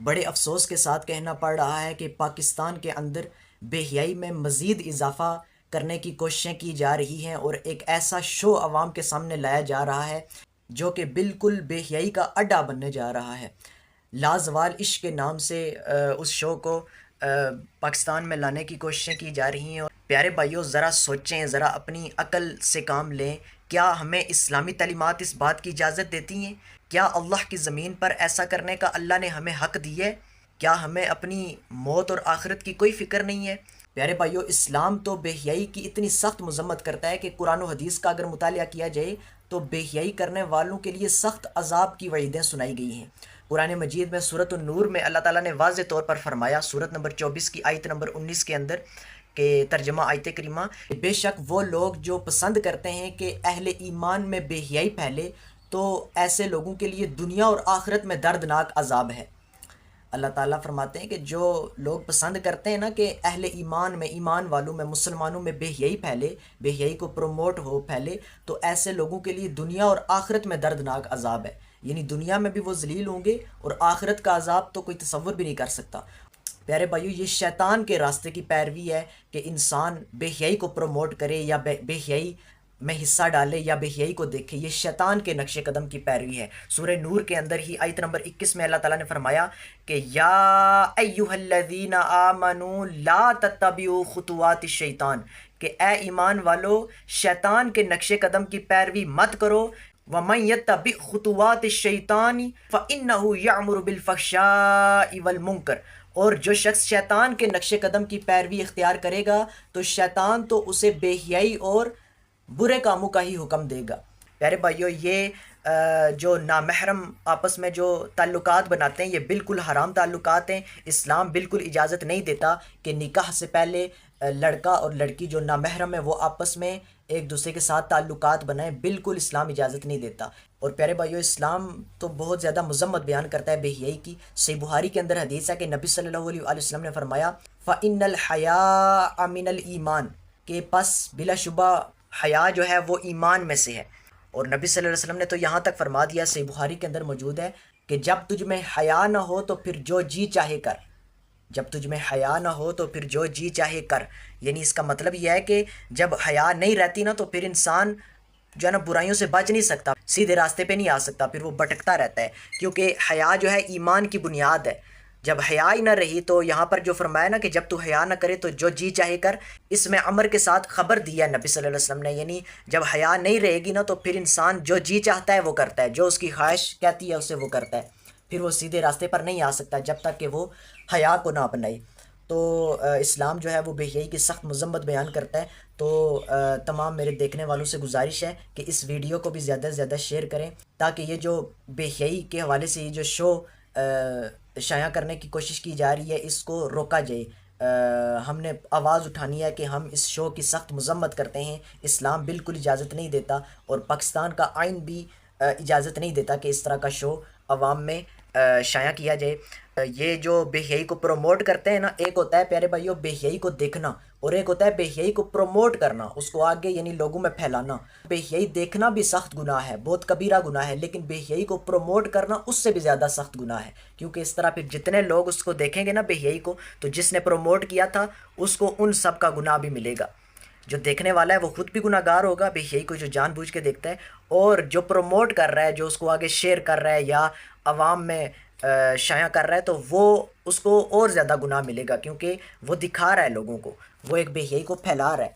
بڑے افسوس کے ساتھ کہنا پڑ رہا ہے کہ پاکستان کے اندر بے حیائی میں مزید اضافہ کرنے کی کوششیں کی جا رہی ہیں، اور ایک ایسا شو عوام کے سامنے لایا جا رہا ہے جو کہ بالکل بے حیائی کا اڈا بننے جا رہا ہے۔ لازوال عشق کے نام سے اس شو کو پاکستان میں لانے کی کوششیں کی جا رہی ہیں۔ اور پیارے بھائیوں، ذرا سوچیں، ذرا اپنی عقل سے کام لیں۔ کیا ہمیں اسلامی تعلیمات اس بات کی اجازت دیتی ہیں؟ کیا اللہ کی زمین پر ایسا کرنے کا اللہ نے ہمیں حق دی ہے؟ کیا ہمیں اپنی موت اور آخرت کی کوئی فکر نہیں ہے؟ پیارے بھائیوں، اسلام تو بے حیائی کی اتنی سخت مذمت کرتا ہے کہ قرآن و حدیث کا اگر مطالعہ کیا جائے تو بے حیائی کرنے والوں کے لیے سخت عذاب کی وعیدیں سنائی گئی ہیں۔ قرآن مجید میں سورۃ النور میں اللہ تعالیٰ نے واضح طور پر فرمایا، سورت نمبر 24 کی آیت نمبر 19 کے اندر، کہ ترجمہ آیت کریمہ، بے شک وہ لوگ جو پسند کرتے ہیں کہ اہل ایمان میں بے حیائی پھیلے تو ایسے لوگوں کے لیے دنیا اور آخرت میں دردناک عذاب ہے۔ اللہ تعالیٰ فرماتے ہیں کہ جو لوگ پسند کرتے ہیں نا کہ اہل ایمان میں، ایمان والوں میں، مسلمانوں میں بے حیائی پھیلے، بے حیائی کو پروموٹ ہو، پھیلے، تو ایسے لوگوں کے لیے دنیا اور آخرت میں دردناک عذاب ہے۔ یعنی دنیا میں بھی وہ ذلیل ہوں گے، اور آخرت کا عذاب تو کوئی تصور بھی نہیں کر سکتا۔ پیارے بھائیو، یہ شیطان کے راستے کی پیروی ہے کہ انسان بے حیائی کو پروموٹ کرے یا بے حیائی میں حصہ ڈالے یا بے حیائی کو دیکھے۔ یہ شیطان کے نقش قدم کی پیروی ہے۔ سورہ نور کے اندر ہی آیت نمبر 21 میں اللہ تعالیٰ نے فرمایا کہ یا ایہا الذین آمنوا لا تتبعوا خطوات الشیطان، کہ اے ایمان والو، شیطان کے نقش قدم کی پیروی مت کرو۔ وَمَن يَتَّبِعْ خُطُوَاتِ الشَّيْطَانِ فَإِنَّهُ يَأْمُرُ بِالْفَحْشَاءِ وَالْمُنکَرِ، اور جو شخص شیطان کے نقش قدم کی پیروی اختیار کرے گا تو شیطان تو اسے بے حیائی اور برے کاموں کا ہی حکم دے گا۔ پیارے بھائیو، یہ جو نامحرم آپس میں جو تعلقات بناتے ہیں، یہ بالکل حرام تعلقات ہیں۔ اسلام بالکل اجازت نہیں دیتا کہ نکاح سے پہلے لڑکا اور لڑکی جو نامحرم ہے وہ آپس میں ایک دوسرے کے ساتھ تعلقات بنائیں، بالکل اسلام اجازت نہیں دیتا۔ اور پیارے بھائیو، اسلام تو بہت زیادہ مذمت بیان کرتا ہے بے حیائی کی۔ صحیح بخاری کے اندر حدیث ہے کہ نبی صلی اللہ علیہ وآلہ وسلم نے فرمایا فَإِنَّ الْحَيَاءَ مِنَ الْإِيمَانِ، کہ پس بلا شبہ حیا جو ہے وہ ایمان میں سے ہے۔ اور نبی صلی اللہ علیہ وسلم نے تو یہاں تک فرما دیا، صحیح بخاری کے اندر موجود ہے کہ جب تجھ میں حیا نہ ہو تو پھر جو جی چاہے کر، جب تجھ میں حیا نہ ہو تو پھر جو جی چاہے کر۔ یعنی اس کا مطلب یہ ہے کہ جب حیا نہیں رہتی نا تو پھر انسان جو ہے نا برائیوں سے بچ نہیں سکتا، سیدھے راستے پہ نہیں آ سکتا، پھر وہ بھٹکتا رہتا ہے، کیونکہ حیا جو ہے ایمان کی بنیاد ہے۔ جب حیا ہی نہ رہی تو یہاں پر جو فرمایا نا کہ جب تو حیا نہ کرے تو جو جی چاہے کر، اس میں امر کے ساتھ خبر دیا نبی صلی اللہ علیہ وسلم نے۔ یعنی جب حیا نہیں رہے گی نا تو پھر انسان جو جی چاہتا ہے وہ کرتا ہے، جو اس کی خواہش کہتی ہے اسے وہ کرتا ہے، پھر وہ سیدھے راستے پر نہیں آ سکتا جب تک کہ وہ حیا کو نہ اپنائے۔ تو اسلام جو ہے وہ بے حیائی کی سخت مذمت بیان کرتا ہے۔ تو تمام میرے دیکھنے والوں سے گزارش ہے کہ اس ویڈیو کو بھی زیادہ سے زیادہ شیئر کریں، تاکہ یہ جو بے حیائی کے حوالے سے یہ جو شو شائع کرنے کی کوشش کی جا رہی ہے اس کو روکا جائے۔ ہم نے آواز اٹھانی ہے کہ ہم اس شو کی سخت مذمت کرتے ہیں۔ اسلام بالکل اجازت نہیں دیتا، اور پاکستان کا آئین بھی اجازت نہیں دیتا کہ اس طرح کا شو عوام میں شائع کیا جائے۔ یہ جو بے حیائی کو پروموٹ کرتے ہیں نا، ایک ہوتا ہے پیارے بھائیوں بے حیائی کو دیکھنا، اور ایک ہوتا ہے بے حیائی کو پروموٹ کرنا، اس کو آگے یعنی لوگوں میں پھیلانا۔ بے حیائی دیکھنا بھی سخت گناہ ہے، بہت کبیرہ گناہ ہے، لیکن بے حیائی کو پروموٹ کرنا اس سے بھی زیادہ سخت گناہ ہے، کیونکہ اس طرح پھر جتنے لوگ اس کو دیکھیں گے نا بے حیائی کو، تو جس نے پروموٹ کیا تھا اس کو ان سب کا گناہ بھی ملے گا۔ جو دیکھنے والا ہے وہ خود بھی گناہ گار ہوگا بے حیائی کو جو جان بوجھ کے دیکھتا ہے، اور جو پروموٹ کر رہا ہے، جو اس کو آگے شیئر کر رہا ہے یا عوام میں شائع کر رہا ہے، تو وہ اس کو اور زیادہ گناہ ملے گا، کیونکہ وہ دکھا رہا ہے لوگوں کو، وہ ایک بے حیائی کو پھیلا رہا ہے۔